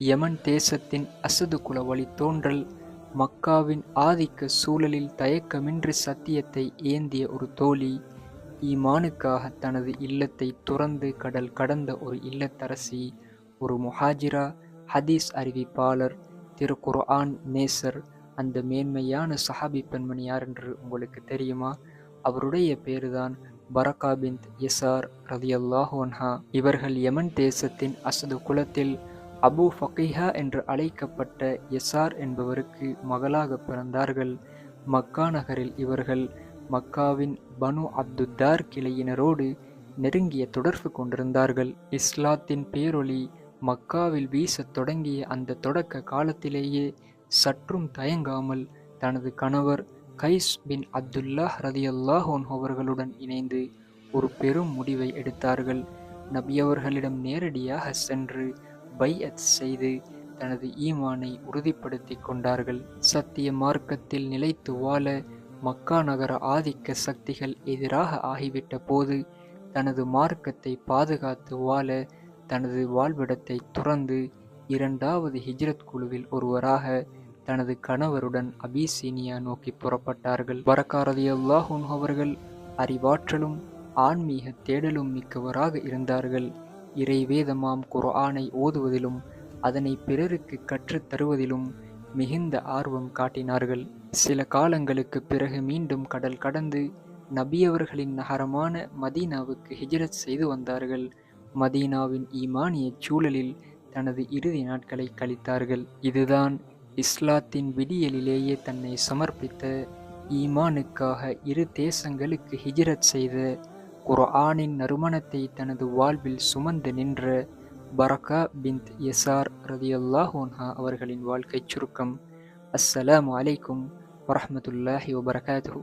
யமன் தேசத்தின் அசது குல வழித்தோன்றல், மக்காவின் ஆதிக்க சூழலில் தயக்கமின்றி சத்தியத்தை ஏந்திய ஒரு தோழி, ஈமானுக்காக தனது இல்லத்தை துறந்து கடல் கடந்த ஒரு இல்லத்தரசி, ஒரு முஹாஜிரா, ஹதீஸ் அறிவிப்பாளர், திருக்குர்ஆன் நேசர். அந்த மேன்மையான சஹாபி பெண்மணி யார் என்று உங்களுக்கு தெரியுமா? அவருடைய பேருதான் பரகா பின்த் யசார் ரலியல்லாஹு அன்ஹா. இவர்கள் யமன் தேசத்தின் அசது குலத்தில் அபு ஃபகீஹா என்று அழைக்கப்பட்ட யசார் என்பவருக்கு மகளாக பிறந்தார்கள். மக்கா நகரில் இவர்கள் மக்காவின் பனு அப்துத்தார் கிளையினரோடு நெருங்கிய தொடர்பு கொண்டிருந்தார்கள். இஸ்லாத்தின் பேரொளி மக்காவில் வீசத் தொடங்கிய அந்த தொடக்க காலத்திலேயே சற்றும் தயங்காமல் தனது கணவர் கைஸ் பின் அப்துல்லாஹ் ரலியல்லாஹு அன்ஹு அவர்களுடன் இணைந்து ஒரு பெரும் முடிவை எடுத்தார்கள். நபியவர்களிடம் நேரடியாக சென்று பைஅத் செய்து தனது ஈமானை உறுதிப்படுத்தி கொண்டார்கள். சத்திய மார்க்கத்தில் நிலைத்து வாழ மக்கா நகர ஆதிக்க சக்திகள் எதிராக ஆகிவிட்ட போது தனது மார்க்கத்தை பாதுகாத்து வாழ தனது வாழ்விடத்தை துறந்து இரண்டாவது ஹிஜ்ரத் குழுவில் ஒருவராக தனது கணவருடன் அபிசீனியா நோக்கி புறப்பட்டார்கள். பரகா ரலியல்லாஹு அன்ஹு அவர்கள் அறிவாற்றலும் ஆன்மீக தேடலும் மிக்கவராக இருந்தார்கள். இறைவேதமாம் குர்ஆனை ஓதுவதிலும் அதனை பிறருக்கு கற்றுத் தருவதிலும் மிகுந்த ஆர்வம் காட்டினார்கள். சில காலங்களுக்கு பிறகு மீண்டும் கடல் கடந்து நபியவர்களின் நகரமான மதீனாவுக்கு ஹிஜ்ரத் செய்து வந்தார்கள். மதீனாவின் ஈமானிய சூழலில் தனது இறுதி நாட்களை கழித்தார்கள். இதுதான் இஸ்லாத்தின் விடியலிலேயே தன்னை சமர்ப்பித்த, ஈமானுக்காக இரு தேசங்களுக்கு ஹிஜ்ரத் செய்த, குர்ஆனின் நறுமணத்தை தனது வாழ்வில் சுமந்து நின்ற பரகா பின்த் யசார் ரலியல்லாஹு அன்ஹா அவர்களின் வாழ்க்கைச் சுருக்கம். அஸ்ஸலாமு அலைக்கும் வரஹ்மத்துல்லாஹி வபரகாத்துஹு.